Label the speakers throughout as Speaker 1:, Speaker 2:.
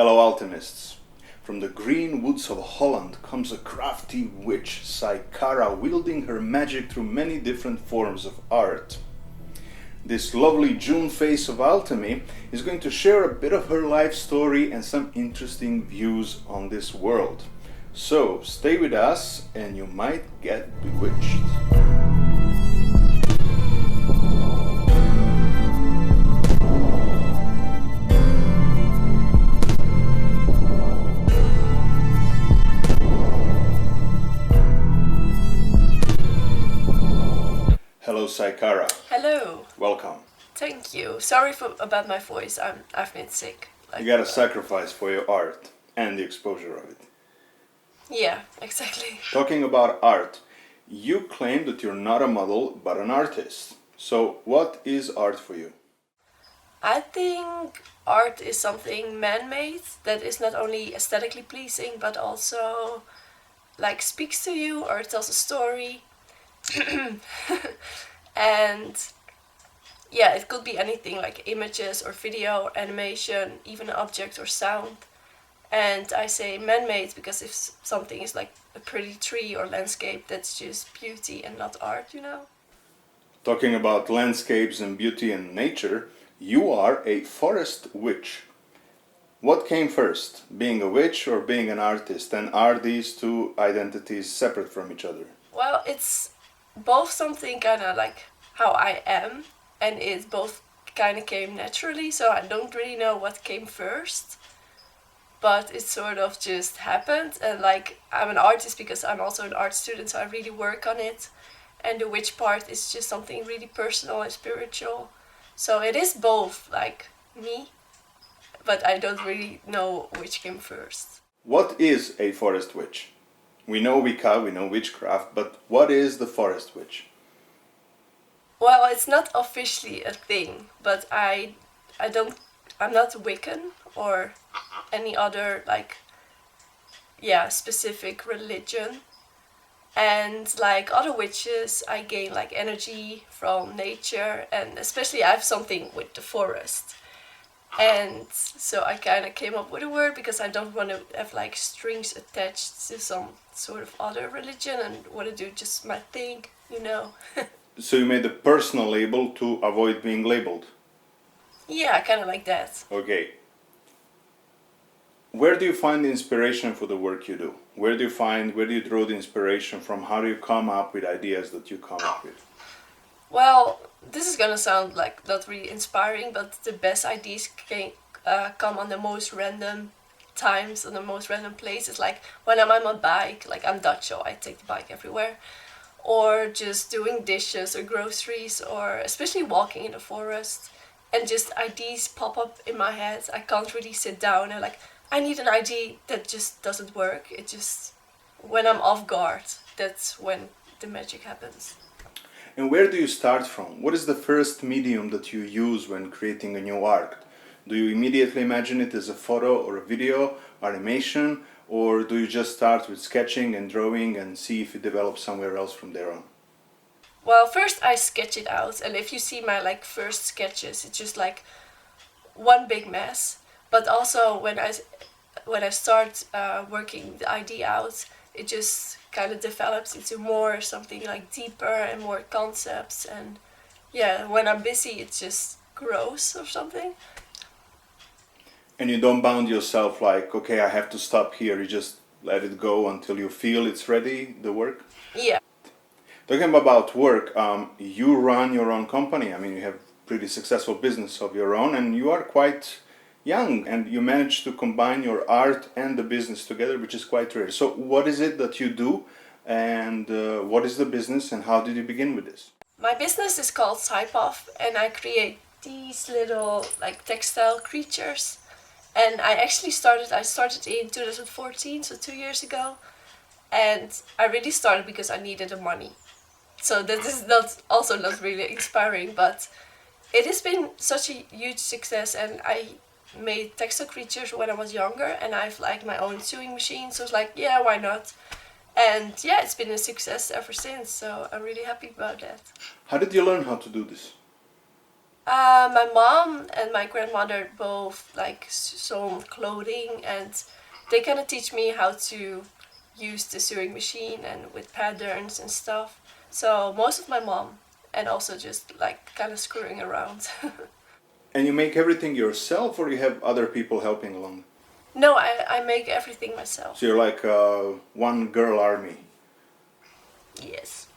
Speaker 1: Hello, alchemists. From the green woods of Holland comes a crafty witch, Psychara, wielding her magic through many different forms of art. This lovely June face of Althemy is going to share a bit of her life story and some interesting views on this world. So, stay with us and you might get bewitched. Hello, Psychara.
Speaker 2: Hello.
Speaker 1: Welcome.
Speaker 2: Thank you. Sorry about my voice. I've been sick.
Speaker 1: You gotta sacrifice for your art and the exposure of it.
Speaker 2: Yeah, exactly.
Speaker 1: Talking about art, you claim that you're not a model but an artist. So, what is art for you?
Speaker 2: I think art is something man-made that is not only aesthetically pleasing but also speaks to you or tells a story. And yeah, it could be anything like images or video or animation, even an object or sound. And I say man-made because if something is like a pretty tree or landscape, that's just beauty and not art, you know?
Speaker 1: Talking about landscapes and beauty and nature, you are a forest witch. What came first, being a witch or being an artist? And are these two identities separate from each other?
Speaker 2: Well, it's both something kind of like how I am, and it both kind of came naturally, so I don't really know what came first, but it sort of just happened. And I'm an artist because I'm also an art student, so I really work on it, and the witch part is just something really personal and spiritual, so it is both like me, but I don't really know which came first.
Speaker 1: What is a forest witch? We know Wicca, we know witchcraft, but what is the forest witch?
Speaker 2: Well, it's not officially a thing, but I'm not Wiccan or any other specific religion. And like other witches, I gain energy from nature, and especially I have something with the forest. And so I kind of came up with a word because I don't want to have strings attached to some sort of other religion and want to do just my thing, you know.
Speaker 1: So you made a personal label to avoid being labeled?
Speaker 2: Yeah, kind of like that.
Speaker 1: Okay. Where do you find the inspiration for the work you do? Where do you draw the inspiration from? How do you come up with ideas that you come up with?
Speaker 2: Well, this is gonna sound not really inspiring, but the best ideas come on the most random times, on the most random places. Like when I'm on my bike, I'm Dutch, so I take the bike everywhere. Or just doing dishes or groceries, or especially walking in the forest. And just ideas pop up in my head. I can't really sit down and I need an idea that just doesn't work. It just, when I'm off guard, that's when the magic happens.
Speaker 1: And where do you start from? What is the first medium that you use when creating a new art? Do you immediately imagine it as a photo or a video, animation, or do you just start with sketching and drawing and see if it develops somewhere else from there on?
Speaker 2: Well, first I sketch it out, and if you see my first sketches, it's just one big mess. But also when I start working the idea out, it just kind of develops into more something deeper and more concepts. And yeah, when I'm busy, it just grows or something.
Speaker 1: And you don't bound yourself okay, I have to stop here. You just let it go until you feel it's ready, the work?
Speaker 2: Yeah.
Speaker 1: Talking about work, you run your own company. I mean, you have pretty successful business of your own, and you are quite young, and you manage to combine your art and the business together, which is quite rare. So what is it that you do, and what is the business, and how did you begin with this?
Speaker 2: My business is called Psychara, and I create these little textile creatures. And I started in 2014, so 2 years ago. And I really started because I needed the money. So that is also not really inspiring, but it has been such a huge success. And I made textile creatures when I was younger, and I have my own sewing machine, so it's yeah, why not? And yeah, it's been a success ever since, so I'm really happy about that.
Speaker 1: How did you learn how to do this?
Speaker 2: My mom and my grandmother both like sew clothing, and they kind of teach me how to use the sewing machine and with patterns and stuff. So most of my mom, and also just like kind of screwing around.
Speaker 1: And you make everything yourself, or you have other people helping along?
Speaker 2: No, I make everything myself.
Speaker 1: So you're like a one girl army.
Speaker 2: Yes.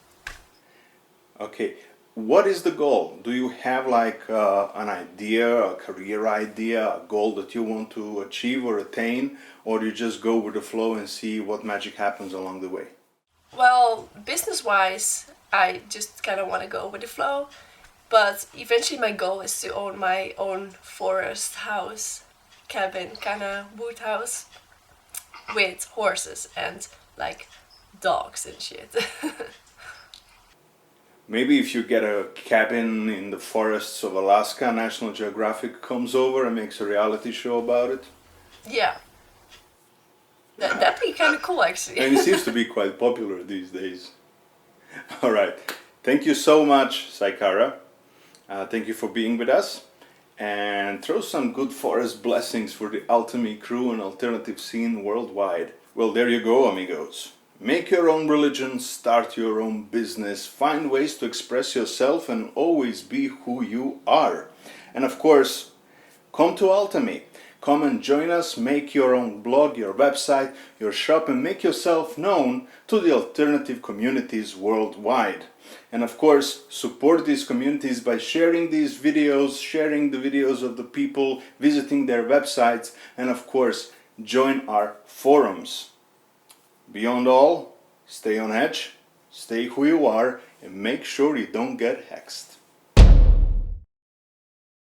Speaker 1: Okay. What is the goal? Do you have like an idea, a career idea, a goal that you want to achieve or attain, or do you just go with the flow and see what magic happens along the way?
Speaker 2: Well, business-wise, I just kind of want to go with the flow, but eventually my goal is to own my own forest house, cabin, kind of wood house with horses and like dogs and shit.
Speaker 1: Maybe if you get a cabin in the forests of Alaska, National Geographic comes over and makes a reality show about it.
Speaker 2: Yeah, that'd be kind of cool actually.
Speaker 1: And it seems to be quite popular these days. All right. Thank you so much, Psychara. Thank you for being with us. And throw some good forest blessings for the Althemy crew and alternative scene worldwide. Well, there you go, amigos. Make your own religion, start your own business, find ways to express yourself and always be who you are. And of course, come to Althemy. Come and join us, make your own blog, your website, your shop, and make yourself known to the alternative communities worldwide. And of course, support these communities by sharing these videos, sharing the videos of the people, visiting their websites, and of course, join our forums. Beyond all, stay on edge, stay who you are, and make sure you don't get hexed.